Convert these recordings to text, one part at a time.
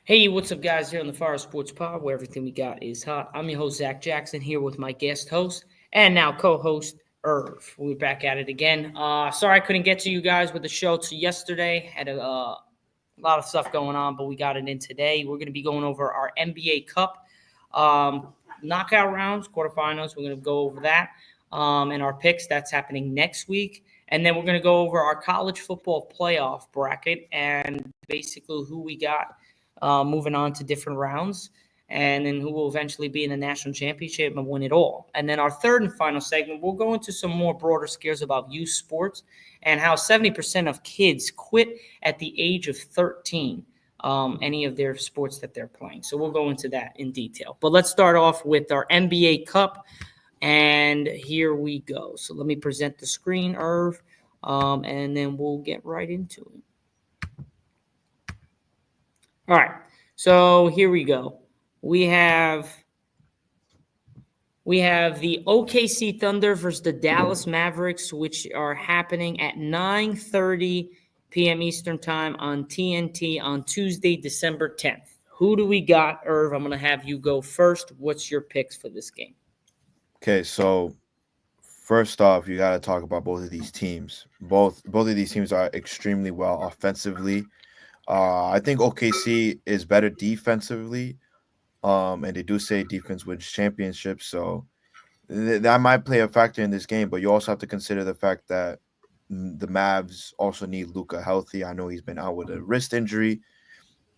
Hey, what's up, guys? Here on the Fire Sports Pod, where everything we got is hot. I'm your host, Zach Jackson, here with my guest host and now co-host, Irv. We're back at it again. Sorry I couldn't get to you guys with the show yesterday. Had a lot of stuff going on, but we got it in today. We're going to be going over our NBA Cup um, knockout rounds, quarterfinals. We're going to go over that and our picks. That's happening next week. And then we're going to go over our college football playoff bracket and basically who we got moving on to different rounds, and then who will eventually be in the national championship and win it all. And then our third and final segment, we'll go into some more broader scares about youth sports and how 70% of kids quit at the age of 13. Any of their sports that they're playing. So we'll go into that in detail. But let's start off with our NBA Cup. And here we go. So let me present the screen, Irv, and then we'll get right into it. All right. So here we go. We have the OKC Thunder versus the Dallas Mavericks, which are happening at 9:30 p.m. Eastern Time on TNT on Tuesday, December 10th. Who do we got, Irv? I'm going to have you go first. What's your picks for this game? Okay, so first off, you got to talk about both of these teams. Both of these teams are extremely well offensively. I think OKC is better defensively. And they do say defense wins championships, so that might play a factor in this game. But you also have to consider the fact that the Mavs also need Luca healthy. I know he's been out with a wrist injury.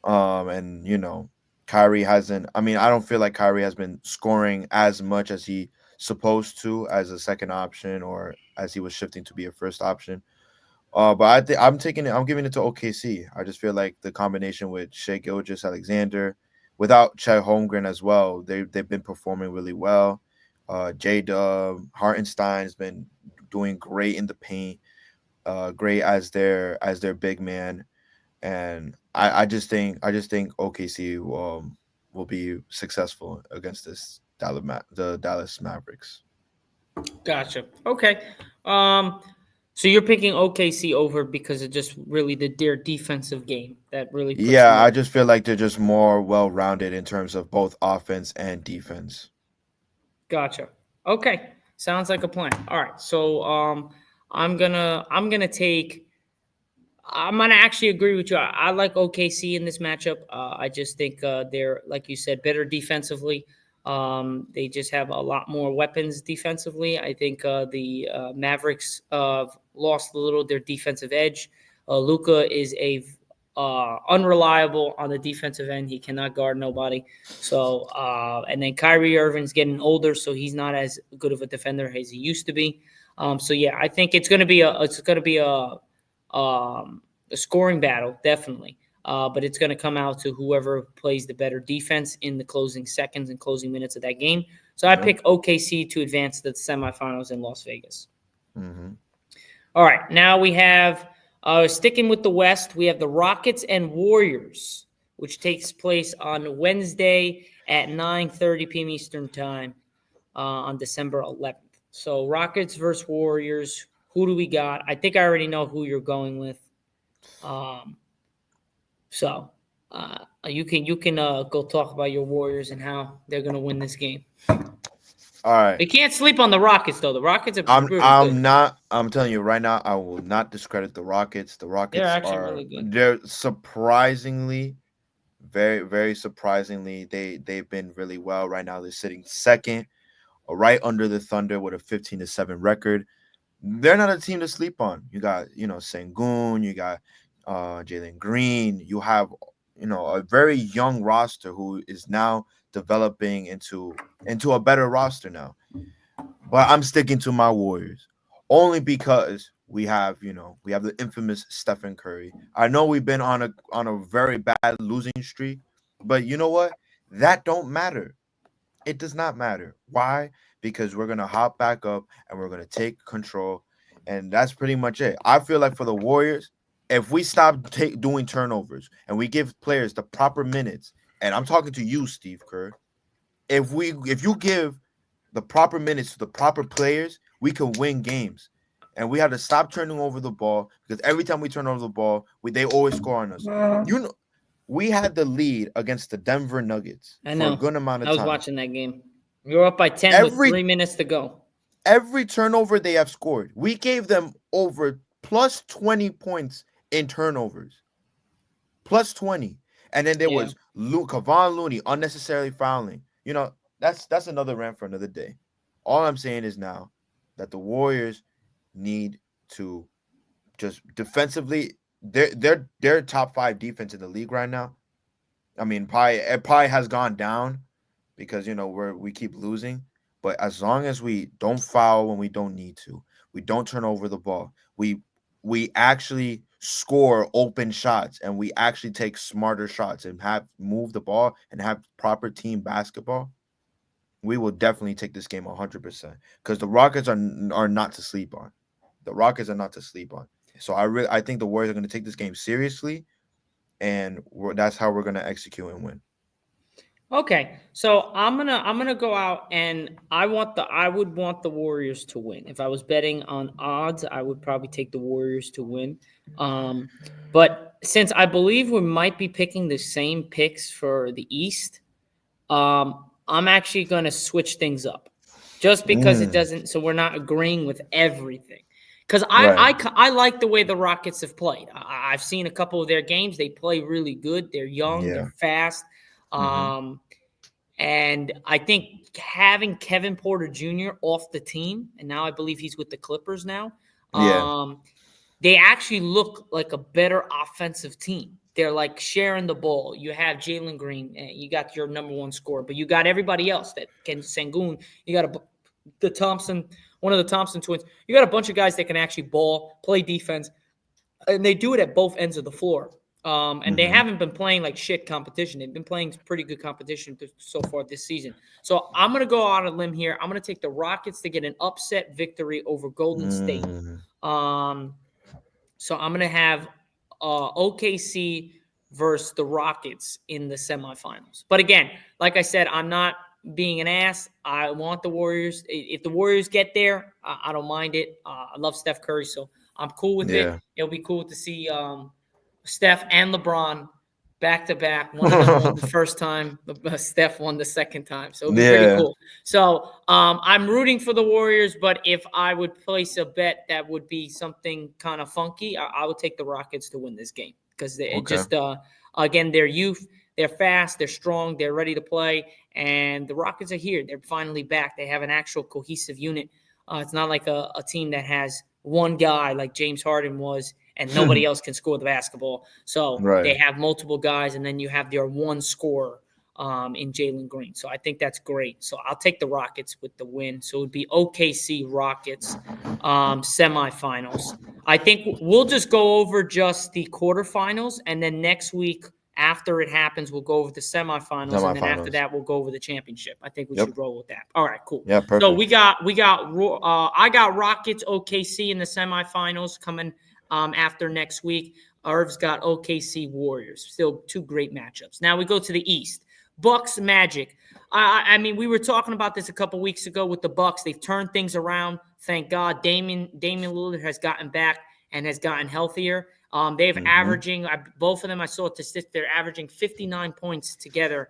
And Kyrie hasn't. I mean, I don't feel like Kyrie has been scoring as much as he supposed to as a second option or as he was shifting to be a first option. But I think I'm taking it. I'm giving it to OKC. I just feel like the combination with Shea Gilgeous-Alexander, without Chet Holmgren as well, they've been performing really well. J Dub Hartenstein's been doing great in the paint. Great as their big man, and I just think OKC will be successful against the Dallas Mavericks. Gotcha. Okay. Um, so you're picking OKC over because of just really their defensive game that really puts Yeah, more. I just feel like they're just more well rounded in terms of both offense and defense. Gotcha. Okay. Sounds like a plan. All right. So I'm gonna actually agree with you. I like OKC in this matchup. I just think they're, like you said, better defensively. They just have a lot more weapons defensively. I think the Mavericks lost a little their defensive edge. Luca is a unreliable on the defensive end. He cannot guard nobody. So and then Kyrie Irving's getting older, so he's not as good of a defender as he used to be. So yeah, I think a scoring battle, definitely. But it's going to come out to whoever plays the better defense in the closing seconds and closing minutes of that game. So I Yeah. pick OKC to advance to the semifinals in Las Vegas. Hmm. All right, now we have sticking with the West. We have the Rockets and Warriors, which takes place on Wednesday at 9:30 p.m. Eastern Time on December 11th. So Rockets versus Warriors. Who do we got? I think I already know who you're going with. Um, so you can go talk about your Warriors and how they're gonna win this game. All right. We can't sleep on the Rockets though. The Rockets are I'm pretty good. I'm not I'm telling you right now, I will not discredit the Rockets. The They're Rockets actually are really good. they're surprisingly, very, very surprisingly, they've been really well right now. They're sitting second, right under the Thunder with a 15-7 record. They're not a team to sleep on. You got, Sengun, you got Jalen Green, you have, a very young roster who is now developing into a better roster now. But I'm sticking to my Warriors only because we have the infamous Stephen Curry. I know we've been on a very bad losing streak, but you know what? That don't matter. It does not matter. Why? Because we're gonna hop back up and we're gonna take control, and that's pretty much it. I feel like for the Warriors, if we stop doing turnovers and we give players the proper minutes, and I'm talking to you, Steve Kerr, if you give the proper minutes to the proper players, we can win games. And we have to stop turning over the ball because every time we turn over the ball, they always score on us. You know, We had the lead against the Denver Nuggets I for a know. good amount of I was time. watching that game. We were up by 10 with Every 3 minutes to go. every turnover they have scored, we gave them over plus 20 points in turnovers. Plus 20. And then there Yeah. was Kevon Looney unnecessarily fouling. That's another rant for another day. All I'm saying is now that the Warriors need to just defensively, they're top 5 defense in the league right now. I mean, it probably has gone down because we keep losing. But as long as we don't foul when we don't need to, we don't turn over the ball, we actually score open shots, and we actually take smarter shots and have move the ball and have proper team basketball, we will definitely take this game 100%. Because the Rockets are not to sleep on. The Rockets are not to sleep on. So I think the Warriors are going to take this game seriously, and that's how we're going to execute and win. Okay, so I'm gonna go out and I would want the Warriors to win. If I was betting on odds, I would probably take the Warriors to win. Um, but since I believe we might be picking the same picks for the East, I'm actually gonna switch things up, just because it Mm, doesn't. So we're not agreeing with everything. Because right. I like the way the Rockets have played. I've seen a couple of their games. They play really good. They're young. Yeah. They're fast. Mm-hmm. Um, and I think having Kevin Porter Jr. off the team, and now I believe he's with the Clippers now, Yeah. um, they actually look like a better offensive team. They're like sharing the ball. You have Jalen Green, you got your number one scorer, but you got everybody else that can Sengun. You got the Thompson, one of the Thompson twins. You got a bunch of guys that can actually ball, play defense, and they do it at both ends of the floor. And they Mm-hmm. haven't been playing like shit competition. They've been playing pretty good competition so far this season. So I'm going to go on a limb here. I'm going to take the Rockets to get an upset victory over Golden State. Mm, Um, so I'm going to have OKC versus the Rockets in the semifinals. But again, like I said, I'm not being an ass. I want the Warriors. If the Warriors get there, I don't mind it. I love Steph Curry, so I'm cool with it. yeah. It'll be cool to see Steph and LeBron back to back. One of them won the first time. Steph won the second time. So it'll be pretty Yeah. cool. So I'm rooting for the Warriors, but if I would place a bet that would be something kind of funky, I would take the Rockets to win this game because they Okay. just again, their youth, they're fast, they're strong, they're ready to play, and the Rockets are here. They're finally back. They have an actual cohesive unit. It's not like a team that has one guy like James Harden was and nobody else can score the basketball. So Right. they have multiple guys, and then you have their one scorer in Jalen Green. So I think that's great. So I'll take the Rockets with the win. So it would be OKC Rockets semifinals. I think we'll just go over just the quarterfinals, and then next week after it happens, we'll go over the semifinals, and then after Semifinals. that, we'll go over the championship. I think we Yep. should roll with that. All right, cool. Yeah. So Perfect. I got Rockets OKC in the semifinals coming after next week. Irv's got OKC Warriors. Still two great matchups. Now we go to the East. Bucks Magic. I mean, we were talking about this a couple weeks ago with the Bucks. They've turned things around. Thank God. Damian Lillard has gotten back and has gotten healthier. They've Mm-hmm. averaging both of them. I saw statistics. They're averaging 59 points together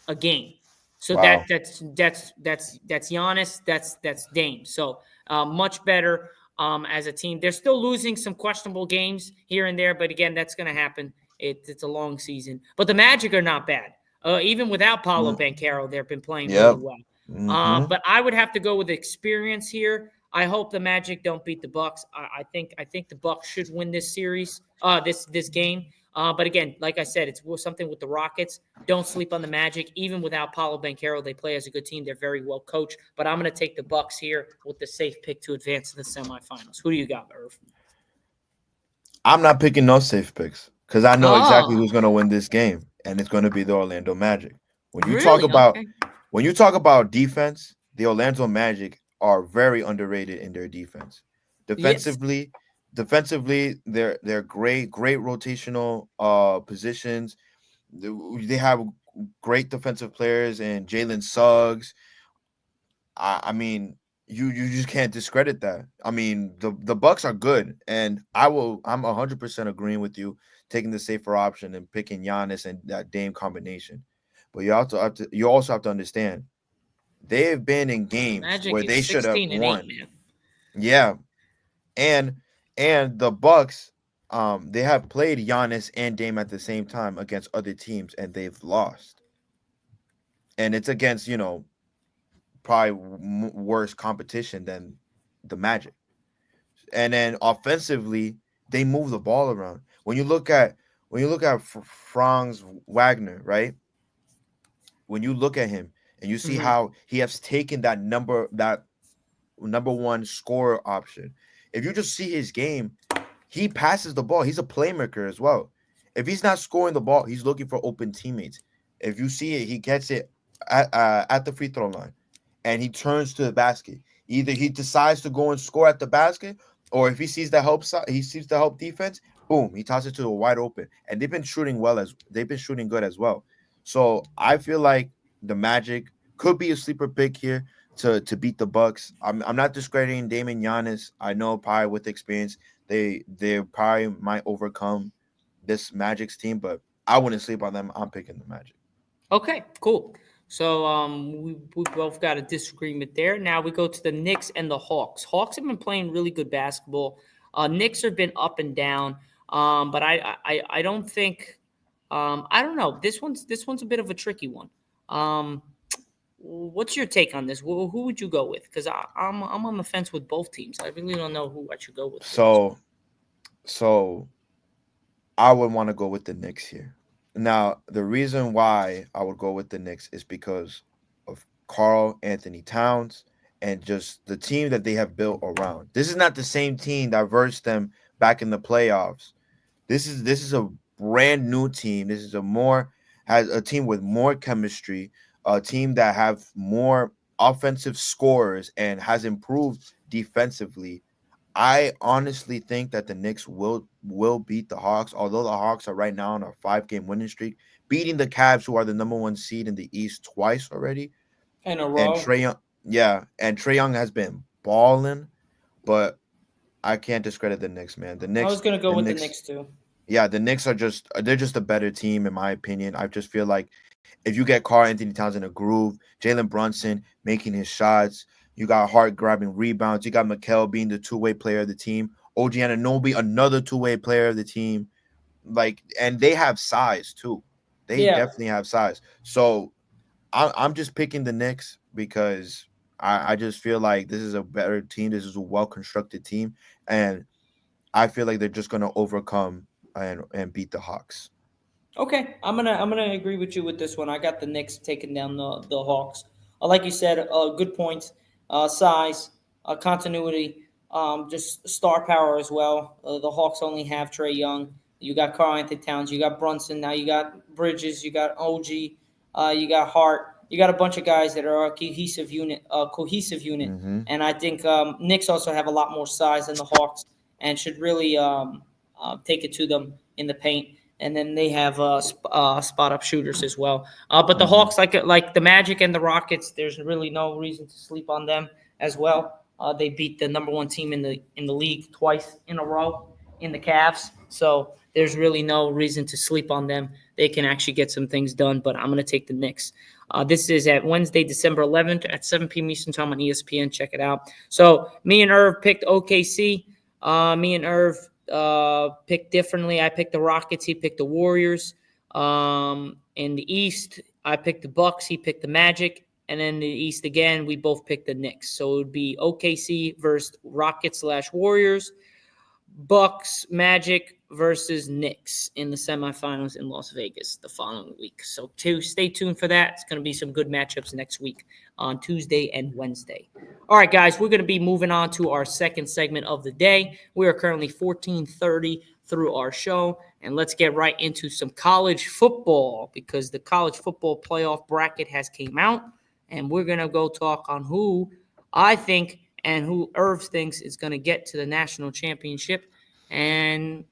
a game. So Wow. that's Giannis. That's Dame. So much better as a team. They're still losing some questionable games here and there, but again, that's going to happen. It's a long season. But the Magic are not bad. Even without Paulo Mm, Banchero, they've been playing really yep. well. Mm-hmm. But I would have to go with experience here. I hope the Magic don't beat the Bucks. I think the Bucks should win this series, this game. But again, like I said, it's something with the Rockets. Don't sleep on the Magic. Even without Paulo Banchero, they play as a good team. They're very well coached. But I'm going to take the Bucks here with the safe pick to advance to the semifinals. Who do you got, Irv? I'm not picking no safe picks because I know exactly Oh, who's going to win this game, and it's going to be the Orlando Magic. When you talk really? about Okay. when you talk about defense, the Orlando Magic are very underrated in their defense. Yes. Defensively, they're great rotational positions. They have great defensive players and Jalen Suggs. I mean, you just can't discredit that. I mean, the Bucks are good, and I'm 100% agreeing with you taking the safer option and picking Giannis and that Dame combination. But you also have to understand they have been in games Magic where is they should have 16-8, won. man. Yeah, and the Bucks, they have played Giannis and Dame at the same time against other teams, and they've lost. And it's against probably worse competition than the Magic. And then offensively, they move the ball around. When you look at Franz Wagner, right? When you look at him and you see Hmm. how he has taken that number one scorer option. If you just see his game, he passes the ball. He's a playmaker as well. If he's not scoring the ball, he's looking for open teammates. If you see it, he gets it at the free throw line, and he turns to the basket. Either he decides to go and score at the basket, or if he sees the help defense. Boom, he tosses it to a wide open, and they've been shooting good as well. So I feel like the Magic could be a sleeper pick here to beat the Bucks. I'm not discrediting Damon Giannis. I know probably with experience they probably might overcome this Magic's team, but I wouldn't sleep on them. I'm picking the Magic. Okay, cool. So we both got a disagreement there. Now we go to the Knicks and the Hawks. Hawks have been playing really good basketball. Knicks have been up and down, but I don't think I don't know. This one's a bit of a tricky one. Um, what's your take on this? Who would you go with? Because I'm on the fence with both teams. I really don't know who I should go with this one. So I would want to go with the Knicks here. Now, the reason why I would go with the Knicks is because of Carl Anthony Towns and just the team that they have built around. This is not the same team that versed them back in the playoffs. This is a brand new team. This is has a team with more chemistry, a team that have more offensive scores and has improved defensively. I honestly think that the Knicks will beat the Hawks, although the Hawks are right now on a 5 game winning streak, beating the Cavs, who are the number one seed in the East twice already. In a And row. Trey Young, yeah, and Trey Young has been balling, but I can't discredit the Knicks, man. I was gonna go The with the Knicks, Knicks too. yeah, the Knicks they're just a better team in my opinion. I just feel like if you get Carl Anthony Towns in a groove, Jalen Brunson making his shots, you got Hart grabbing rebounds, you got Mikal being the two-way player of the team, OG Anunoby another two-way player of the team, and they have size too. They Yeah. definitely have size. So I'm just picking the Knicks because I just feel like this is a better team. This is a well-constructed team, and I feel like they're just gonna overcome and beat the Hawks. Okay, I'm gonna agree with you with this one. I got the Knicks taking down the Hawks. Like you said, good points, size, continuity, just star power as well. The Hawks only have Trey Young. You got Karl Anthony Towns. You got Brunson. Now you got Bridges. You got OG. You got Hart. You got a bunch of guys that are a cohesive unit. Cohesive unit. Mm-hmm. And I think Knicks also have a lot more size than the Hawks and should really take it to them in the paint, and then they have spot up shooters as well. But the Mm-hmm. Hawks, like the Magic and the Rockets, there's really no reason to sleep on them as well. They beat the number one team in the league twice in a row in the Cavs, so there's really no reason to sleep on them. They can actually get some things done. But I'm going to take the Knicks. This is at Wednesday, December 11th at 7 p.m. Eastern Time on ESPN. Check it out. So me and Irv picked OKC. Me and Irv picked differently. I picked the Rockets. He picked the Warriors. In the East, I picked the Bucks. He picked the Magic. And then the East again, we both picked the Knicks. So it would be OKC versus Rockets/Warriors, Bucks Magic versus Knicks in the semifinals in Las Vegas the following week. So stay tuned for that. It's going to be some good matchups next week on Tuesday and Wednesday. All right, guys, we're going to be moving on to our second segment of the day. We are currently 14:30 through our show, and let's get right into some college football because the college football playoff bracket has came out, and we're going to go talk on who I think and who Irv thinks is going to get to the national championship and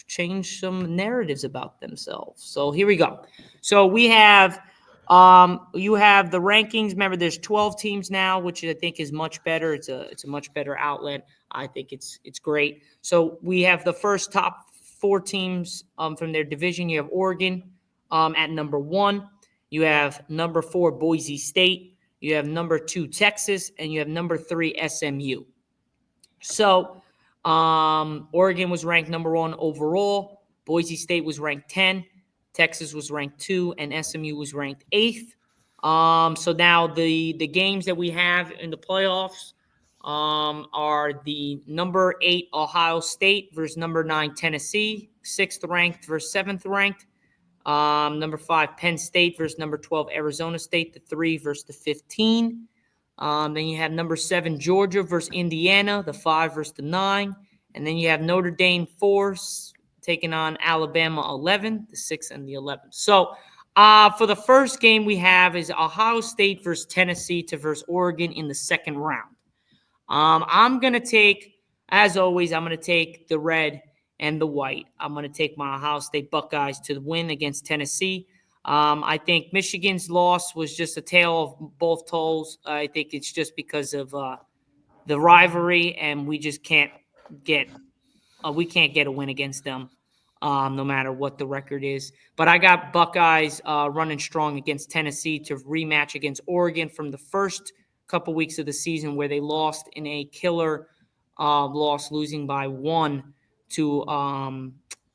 change some narratives about themselves. So here we go. So we have you have the rankings. Remember, there's 12 teams now, which I think is much better. It's a much better outlet. I think it's great. So we have the first top four teams from their division. You have Oregon at number 1. You have number 4 Boise State. You have number 2 Texas, and you have number 3 SMU. So Oregon was ranked number 1 overall. Boise State was ranked 10. Texas was ranked 2, and SMU was ranked 8th. So now the games that we have in the playoffs are the number 8 Ohio State versus number 9 Tennessee, 6th ranked versus 7th ranked. Number 5 Penn State versus number 12 Arizona State, the 3 versus the 15. Then you have number 7 Georgia versus Indiana, the 5 versus the 9. And then you have Notre Dame 4 taking on Alabama 11, the 6 and the 11. So for the first game we have is Ohio State versus Tennessee versus Oregon in the second round. I'm going to take, as always, I'm going to take the red and the white. I'm going to take my Ohio State Buckeyes to win against Tennessee. I think Michigan's loss was just a tale of both tolls. I think it's just because of the rivalry, and we just can't get a win against them, no matter what the record is. But I got Buckeyes running strong against Tennessee to rematch against Oregon from the first couple weeks of the season where they lost in a killer loss, losing by 1 to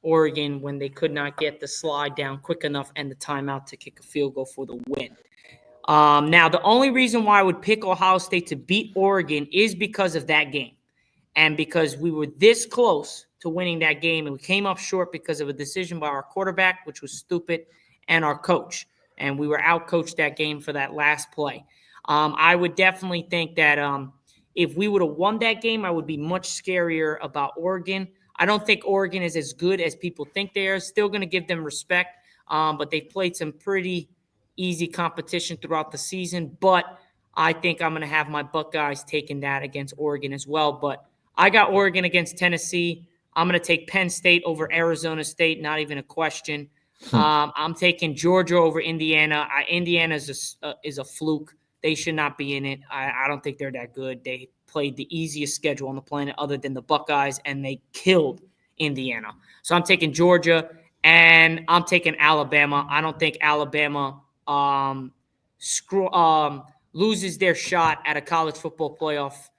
Oregon when they could not get the slide down quick enough and the timeout to kick a field goal for the win. Now, the only reason why I would pick Ohio State to beat Oregon is because of that game. And because we were this close to winning that game, and we came up short because of a decision by our quarterback, which was stupid, and our coach. And we were out-coached that game for that last play. I would definitely think that if we would have won that game, I would be much scarier about Oregon. I don't think Oregon is as good as people think they are. Still going to give them respect, but they've played some pretty easy competition throughout the season. But I think I'm going to have my Buckeyes taking that against Oregon as well. But I got Oregon against Tennessee. I'm going to take Penn State over Arizona State, not even a question. I'm taking Georgia over Indiana. Indiana is a fluke. They should not be in it. I don't think they're that good. They played the easiest schedule on the planet other than the Buckeyes, and they killed Indiana. So I'm taking Georgia, and I'm taking Alabama. I don't think Alabama loses their shot at a college football playoff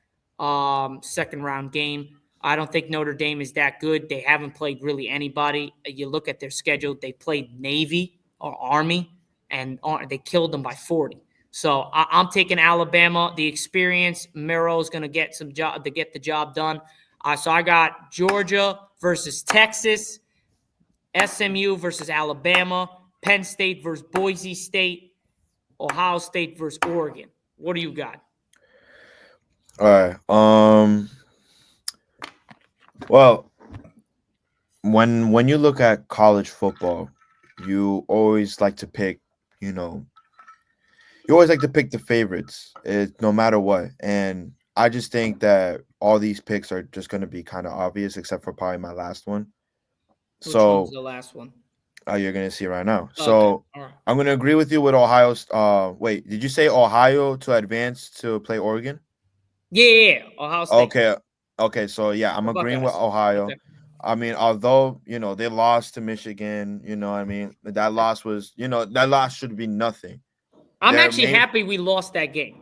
second-round game. I don't think Notre Dame is that good. They haven't played really anybody. You look at their schedule, they played Navy or Army, and they killed them by 40. So I'm taking Alabama. The experience, Miro is going to get the job done. So I got Georgia versus Texas, SMU versus Alabama, Penn State versus Boise State, Ohio State versus Oregon. What do you got? All right. Well, when you look at college football, you always like to pick, you always like to pick the favorites, no matter what. And I just think that all these picks are just going to be kind of obvious, except for probably my last one. Which one's the last one? You're going to see right now. Okay. So Right. I'm going to agree with you with Ohio. Wait, did you say Ohio to advance to play Oregon? Yeah. Ohio State. Okay. So, yeah, I'm agreeing with Buckeyes. Ohio. Okay. I mean, although, they lost to Michigan, I mean, that loss should be nothing. I'm actually happy we lost that game.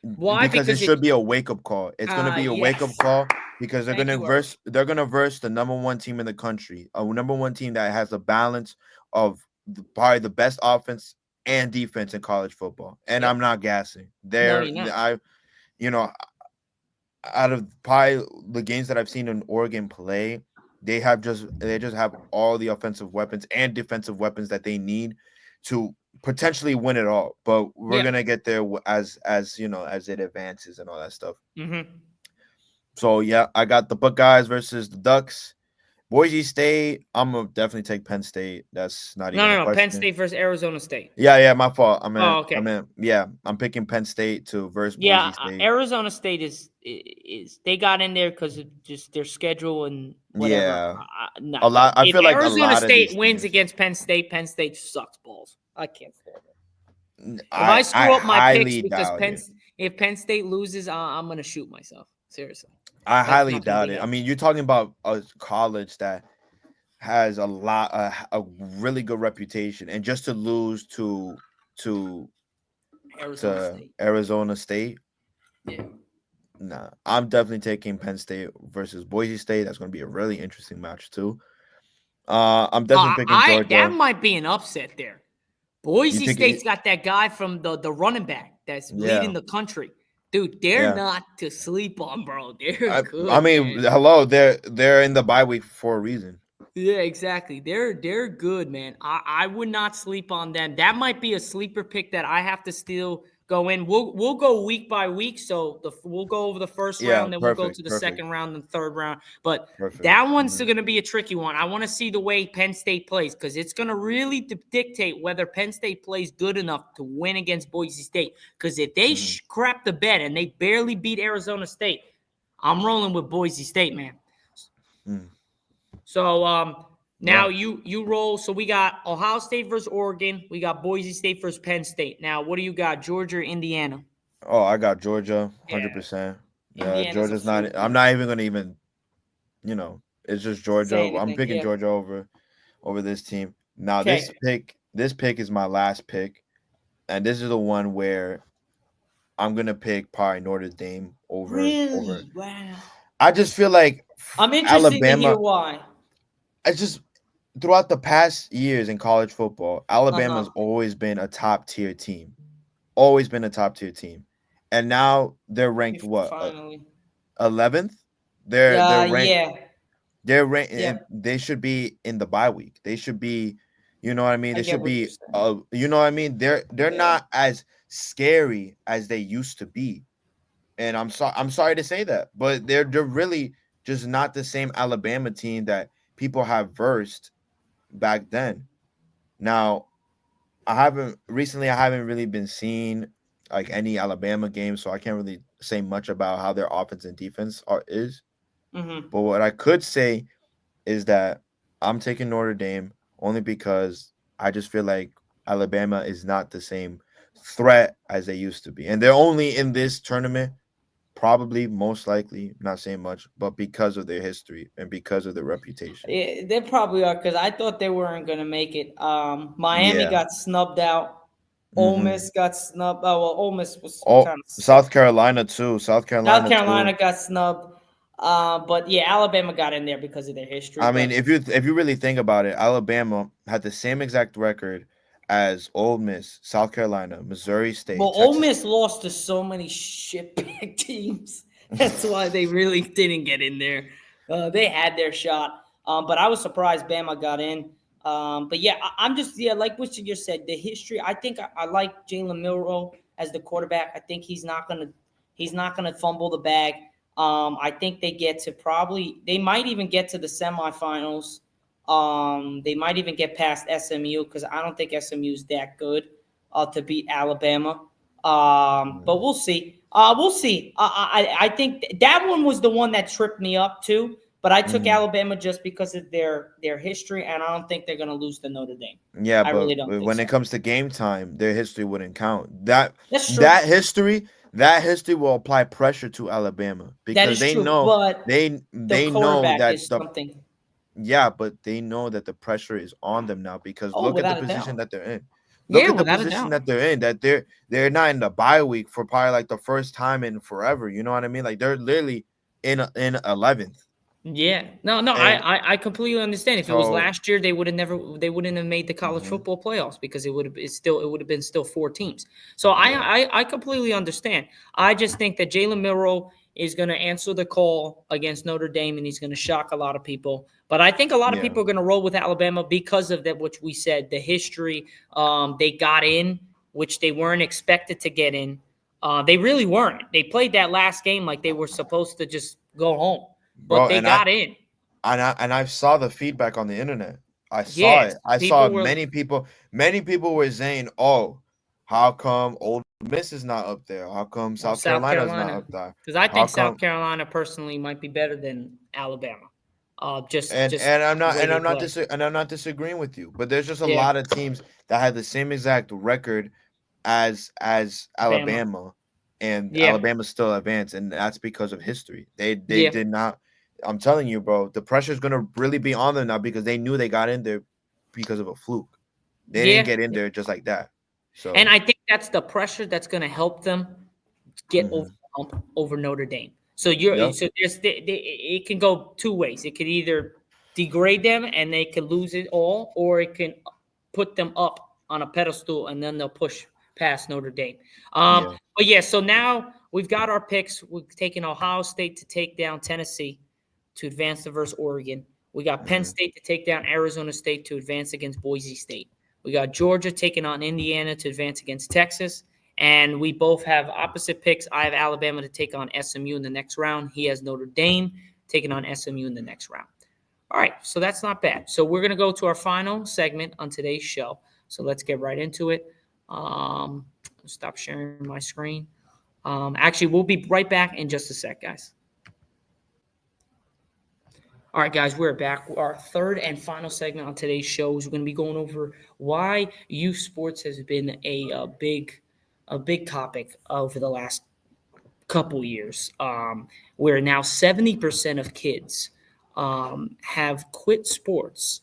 Why? Because it should be a wake-up call. It's going to be a wake-up call because they're going to verse the number 1 team in the country, a number 1 team that has a balance of probably the best offense and defense in college football. And I'm not gassing. Out of probably the games that I've seen in Oregon play, they just have all the offensive weapons and defensive weapons that they need to potentially win it all. But we're gonna get there as it advances and all that stuff. Mm-hmm. So yeah, I got the Buckeyes versus the Ducks. Boise State, I'm gonna definitely take Penn State. That's not even a question. Penn State versus Arizona State. Yeah, my fault. Okay. I'm picking Penn State versus Boise State. Arizona State is they got in there because of just their schedule and whatever. Yeah, a lot. I feel like Arizona State wins against Penn State sucks balls. I can't stand it. If I screw up my picks because if Penn State loses, I'm gonna shoot myself. Seriously. I highly doubt it. I mean, you're talking about a college that has a really good reputation, and just to lose to Arizona to State. Arizona State, Yeah. nah, I'm definitely taking Penn State versus Boise State. That's going to be a really interesting match too. I'm definitely picking I that Georgia. might be an upset there. You Boise think State's it? got that guy from the running back that's leading Yeah, the country. Dude, they're yeah. not to sleep on, bro. They're I good, mean, man. hello, they're in the bye week for a reason. Yeah, exactly. They're good, man. I would not sleep on them. That might be a sleeper pick that I have to still go in. We'll go week by week. So we'll go over the first Yeah, round, then we'll go to perfect, the perfect, second round and third round. But perfect. that one's Hmm. going to be a tricky one. I want to see the way Penn State plays because it's going to really dictate whether Penn State plays good enough to win against Boise State. Because if they Hmm. crap the bed and they barely beat Arizona State, I'm rolling with Boise State, man. Hmm. So now Yeah. you roll. So we got Ohio State versus Oregon. We got Boise State versus Penn State. Now, what do you got? Georgia or Indiana? Oh, I got Georgia, Yeah, 100%. Indiana's a Georgia's not. fluke, I'm man. not even gonna even. It's just Georgia. Say I'm anything? picking Yeah. Georgia over this team. Now, Okay. this pick is my last pick, and this is the one where I'm gonna pick probably Notre Dame over. Really? Wow. I just feel like I'm interested to hear Alabama. why. It's just throughout the past years in college football, Uh huh. Alabama's always been a top tier team. Always been a top tier team, and now they're ranked what, Finally. 11th? They're Yeah. ranked. Yeah. They're ranked, Yeah. and they should be in the bye week. They should be, you know what I mean. I They get should what you're be, saying. you know what I mean. They're Yeah. not as scary as they used to be, and I'm sorry to say that, but they're really just not the same Alabama team that people have versed back then. Now, I haven't really been seeing like any Alabama games, so I can't really say much about how their offense and defense is. Mm-hmm. But what I could say is that I'm taking Notre Dame only because I just feel like Alabama is not the same threat as they used to be. And they're only in this tournament, probably most likely, not saying much, but because of their history and because of their reputation. Yeah, they probably are because I thought they weren't going to make it. Miami Yeah. got snubbed out. Ole Mm-hmm. Miss got snubbed. Oh, well, Ole Miss was Oh, kind of South sucked. Carolina too. South South Carolina Carolina too. got snubbed. But yeah, Alabama got in there because of their history. I mean, But if you really think about it, Alabama had the same exact record as Ole Miss, South Carolina, Missouri well, State, Ole Texas. Miss lost to so many shitbag teams. That's why they really didn't get in there. They had their shot. But I was surprised Bama got in. But yeah, I'm just like what you just said. The history. I think I like Jalen Milroe as the quarterback. I think he's not gonna fumble the bag. I think they get to they might even get to the semifinals. They might even get past SMU because I don't think SMU is that good to beat Alabama. But Mm. we'll see. We'll see. I think that one was the one that tripped me up too. But I took Mhm. Alabama just because of their history, and I don't think they're going to lose to Notre Dame. Yeah, I but really don't think when it so. comes to game time, their history wouldn't count. That That's true. that history, that history will apply pressure to Alabama That because is true. But the they know quarterback that is the something. yeah, but they know that the pressure is on them now because Oh, look at the without a position doubt. that they're in. Look Yeah, at the without a position doubt. that they're in. That they're not in the bye week for probably like the first time in forever. You know what I mean? Like they're literally in 11th, Yeah. No, no, I, and I I completely understand. If it was so last year, they wouldn't have made the college mhm, football playoffs because it would have been still four teams. So yeah, I completely understand. I just think that Jalen Milroe is going to answer the call against Notre Dame and he's going to shock a lot of people. But I think a lot of yeah, people are going to roll with Alabama because of that, which we said, the history. They got in, which they weren't expected to get in. They really weren't. They played that last game like they were supposed to just go home, but bro. they got in. And I saw the feedback on the internet. I saw Yes, it. I saw people were. many people were saying, "Oh, how come Old Miss is not up there? How come Well, South South Carolina is not Carolina, up there? because I How think South come?" Carolina personally might be better than Alabama. Just And the way they play. I'm not disagreeing with you, but there's just a Yeah, lot of teams that had the same exact record as Bama. Alabama, and Yeah, Alabama still advanced, and that's because of history. They yeah. did not. I'm telling you, bro, the pressure is gonna really be on them now because they knew they got in there because of a fluke. They didn't Yeah. get in there just like that. And So, I think that's the pressure that's going to help them get over hmm, the hump over Notre Dame. yep, So it can go two ways. It could either degrade them and they can lose it all, or it can put them up on a pedestal and then they'll push past Notre Dame. yeah, But yeah, so now we've got our picks. We've taken Ohio State to take down Tennessee to advance to versus Oregon. We got Penn hmm. State to take down Arizona State to advance against Boise State. We got Georgia taking on Indiana to advance against Texas. And we both have opposite picks. I have Alabama to take on SMU in the next round. He has Notre Dame taking on SMU in the next round. All right, so that's not bad. So we're going to go to our final segment on today's show. So let's get right into it. Stop sharing my screen. Actually, we'll be right back in just a sec, guys. All right, guys, we're back. Our third and final segment on today's show is we're going to be going over why youth sports has been a big topic over the last couple years. Where now 70% of kids have quit sports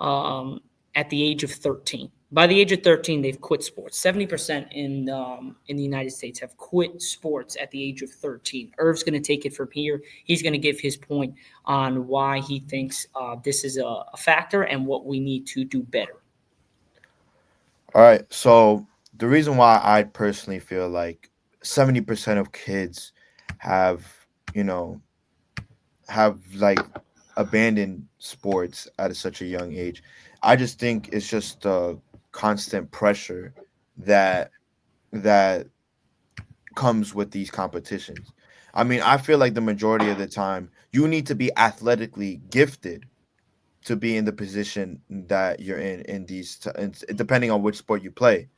um, at the age of 13. By the age of 13, they've quit sports. 70% in the United States have quit sports at the age of 13. Irv's going to take it from here. He's going to give his point on why he thinks this is a factor and what we need to do better. All right. So the reason why I personally feel like 70% of kids have, you know, have like abandoned sports at such a young age, I just think it's just the constant pressure that that comes with these competitions. I mean, I feel like the majority of the time you need to be athletically gifted to be in the position that you're in depending on which sport you play.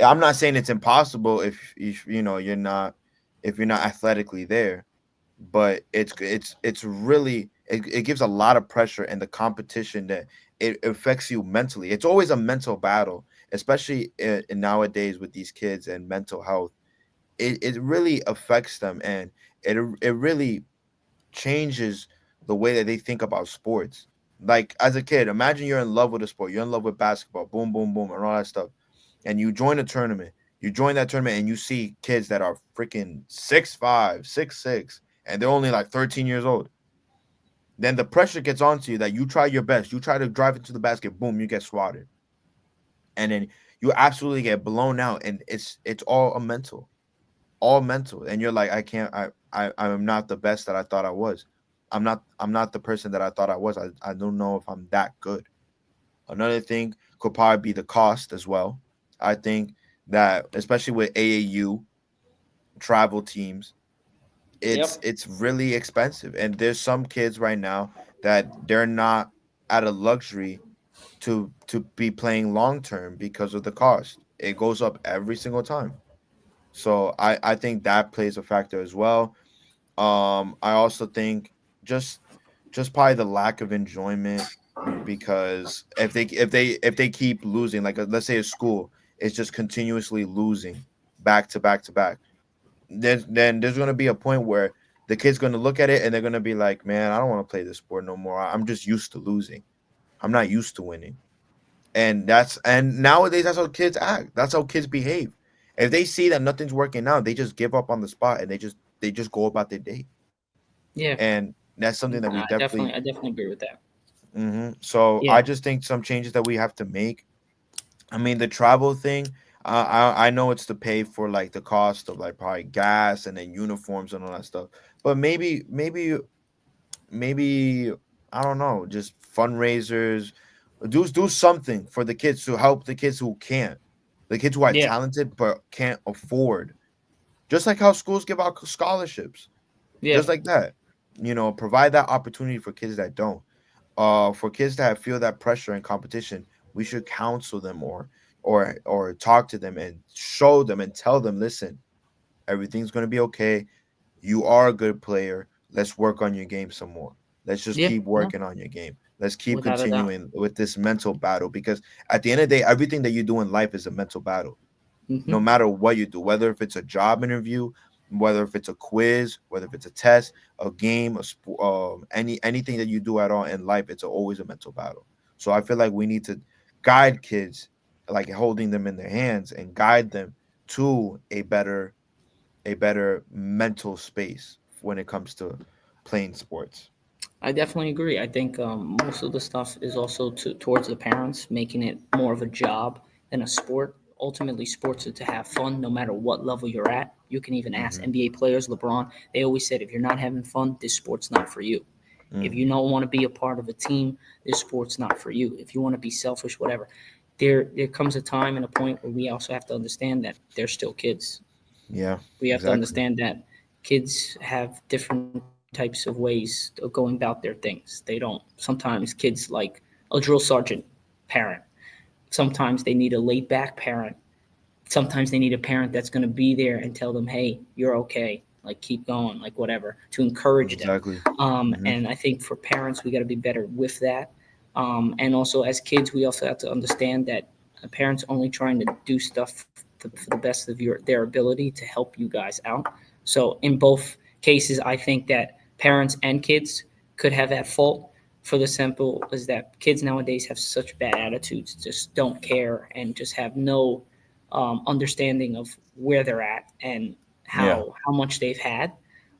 I'm not saying it's impossible if you know you're not if you're not athletically there, but it's really it gives a lot of pressure and the competition that it affects you mentally. It's always a mental battle, especially in nowadays with these kids and mental health. It really affects them, and it really changes the way that they think about sports. Like as a kid, imagine you're in love with a sport, you're in love with basketball, boom, boom, boom, and all that stuff, and you join a tournament. You join that tournament and you see kids that are freaking 6'5", 6'6", and they're only like 13 years old. Then the pressure gets onto you that you try your best. You try to drive into the basket, boom, you get swatted. And then you absolutely get blown out. And it's all mental, and you're like, I can't, I'm not the best that I thought I was. I'm not the person that I thought I was. I don't know if I'm that good. Another thing could probably be the cost as well. I think that especially with AAU travel teams, Yep. it's really expensive, and there's some kids right now that they're not at a luxury to be playing long term because of the cost. It goes up every single time. So I think that plays a factor as well. I also think just just probably the lack of enjoyment, because if they keep losing, like let's say a school is just continuously losing back to back to back, then there's gonna be a point where the kid's gonna look at it and they're gonna be like, man, I don't want to play this sport no more. I'm just used to losing. I'm not used to winning. And nowadays that's how kids act. That's how kids behave. If they see that nothing's working out, they just give up on the spot and they just go about their day. Yeah. And that's something that we definitely. I definitely agree with that. So Yeah. I just think some changes that we have to make. I mean, the travel thing. I know it's to pay for like the cost of like probably gas and then uniforms and all that stuff. But maybe I don't know, just fundraisers, do something for the kids to help the kids who can't, the kids who are Yeah. talented but can't afford. Just like how schools give out scholarships, Yeah. just like that. Provide that opportunity for kids that don't. For kids that feel that pressure and competition, we should counsel them or talk to them and show them and tell them, listen, everything's gonna be okay. You are a good player. Let's work on your game some more. Let's just Yeah. keep No, working on your game. Let's keep without a doubt. continuing with this mental battle, because at the end of the day, everything that you do in life is a mental battle. No Hmm. matter what you do, whether if it's a job interview, whether if it's a quiz, whether if it's a test, a game, a sport, anything that you do at all in life, it's always a mental battle. So I feel like we need to guide kids, like holding them in their hands and guide them to a better mental space when it comes to playing sports. I definitely agree. I think most of the stuff is also towards the parents, making it more of a job than a sport. Ultimately, sports are to have fun no matter what level you're at. You can even ask Mm-hmm. NBA players, LeBron, they always said, if you're not having fun, this sport's not for you. If Mm. you don't want to be a part of a team, this sport's not for you. If you want to be selfish, whatever. There comes a time and a point where we also have to understand that they're still kids. Yeah, We have to exactly. understand that kids have different types of ways of going about their things. They don't. Sometimes kids like a drill sergeant parent. Sometimes they need a laid back parent. Sometimes they need a parent that's going to be there and tell them, hey, you're okay. Like, keep going, like, whatever, to encourage them. Exactly. Hmm. And I think for parents, we got to be better with that. And also, as kids, we also have to understand that a parent's only trying to do stuff for the best of their ability to help you guys out. So, in both cases, I think that parents and kids could have at fault for the simple is that kids nowadays have such bad attitudes, just don't care, and just have no understanding of where they're at and Yeah. how much they've had.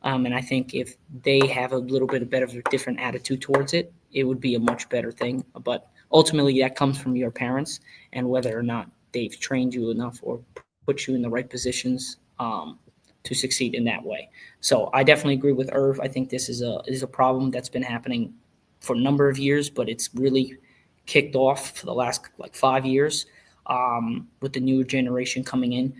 And I think if they have a little bit of better, different attitude towards it, it would be a much better thing. But ultimately, that comes from your parents and whether or not they've trained you enough or put you in the right positions to succeed in that way. So I definitely agree with Irv. I think this is a problem that's been happening for a number of years, but it's really kicked off for the last like 5 years with the newer generation coming in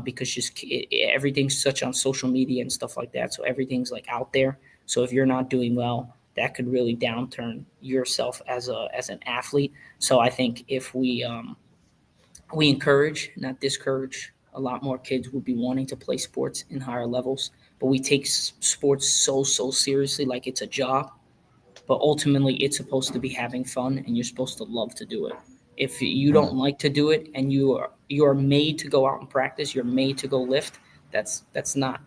because everything's such on social media and stuff like that. So everything's like out there. So if you're not doing well, that could really downturn yourself as an athlete. So I think if we encourage, not discourage, a lot more kids will be wanting to play sports in higher levels. But we take sports so seriously, like it's a job, but ultimately it's supposed to be having fun and you're supposed to love to do it. If you Mm. don't like to do it and you are made to go out and practice, you're made to go lift, that's not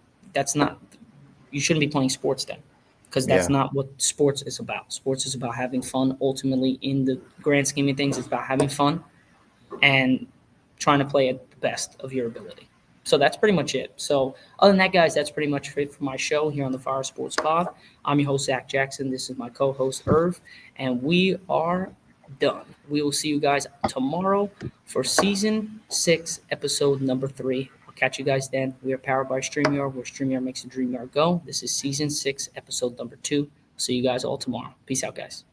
you shouldn't be playing sports then, because that's Yeah. not what sports is about. Sports is about having fun. Ultimately, in the grand scheme of things, it's about having fun and trying to play at the best of your ability. So that's pretty much it. So other than that, guys, that's pretty much it for my show here on the Fire Sports Pod. I'm your host, Zach Jackson. This is my co-host, Irv, and we are done. We will see you guys tomorrow for season 6, episode number 3. I'll catch you guys then. We are powered by StreamYard, where StreamYard makes the dream yard go. This is season 6, episode number 2. See you guys all tomorrow. Peace out, guys.